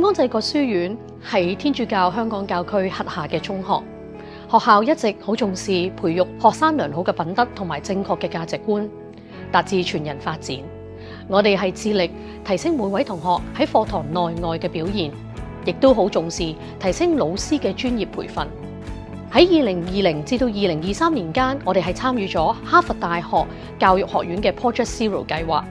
安濟國書院係天主教香港教區轄下嘅中學，學校一直好重視培育學生良好嘅品德同埋正確嘅價值觀，達至全人發展。我哋係致力提升每位同學喺課堂內外嘅表現，亦都好重視提升老師嘅專業培訓。喺2020至到2023年間，我哋係參與咗哈佛大學教育學院嘅 Project Zero 計劃，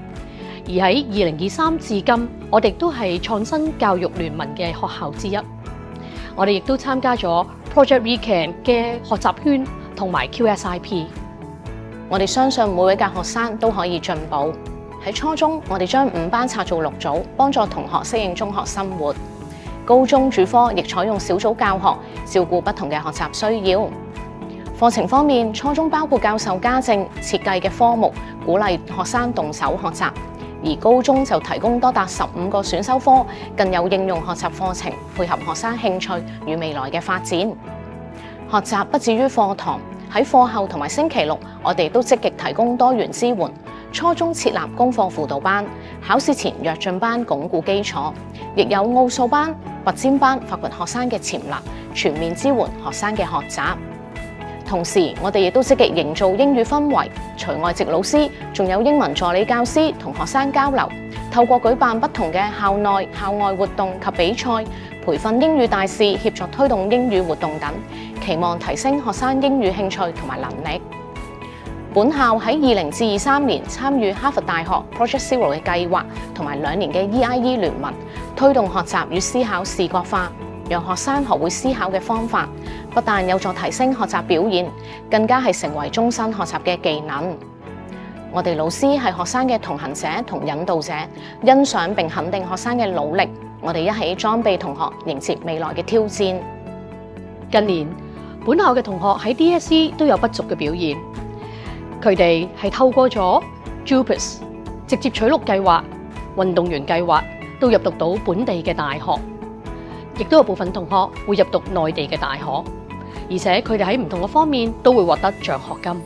而喺2023至今，我哋都係創新教育聯盟嘅學校之一。我哋亦都參加咗 Project Weekend 嘅學習圈同埋 QSIP。我哋相信每位教學生都可以進步。喺初中，我哋將5班拆做6組，幫助同學適應中學生活。高中主科亦採用小組教學，照顧不同嘅學習需要。課程方面，初中包括教授家政、設計嘅科目，鼓勵學生動手學習；而高中就提供多達15個選修科，更有應用學習課程，配合學生興趣與未來嘅發展。學習不止於課堂，喺課後同埋星期六，我哋都積極提供多元支援。初中設立功課輔導班，考試前躍進班鞏固基礎，亦有奧數班、拔尖班發掘學生嘅潛能，全面支援學生嘅學習。同時，我哋亦都積極營造英語氛圍，除外籍老師，仲有英文助理教師同學生交流，透過舉辦不同嘅校內、校外活動及比賽，培訓英語大使，協助推動英語活動等，期望提升學生英語興趣同埋能力。本校喺20至23年參與哈佛大學 Project Zero 嘅計劃，同埋2年嘅 EIE 聯盟，推動學習與思考視覺化，讓學生學會思考嘅方法，不但有助提升學習表現，更加係成為終身學習嘅技能。我哋老師係學生嘅同行者同引導者，欣賞並肯定學生嘅努力，我哋一起裝備同學迎接未來嘅挑戰。近年，本校嘅同學喺 DSE 都有不俗嘅表現。佢哋係透過咗 JUPAS 直接取錄計劃、運動員計劃，都入讀到本地嘅大學，亦都有部分同學會入讀內地嘅大學，而且佢哋喺唔同嘅方面都會獲得獎學金。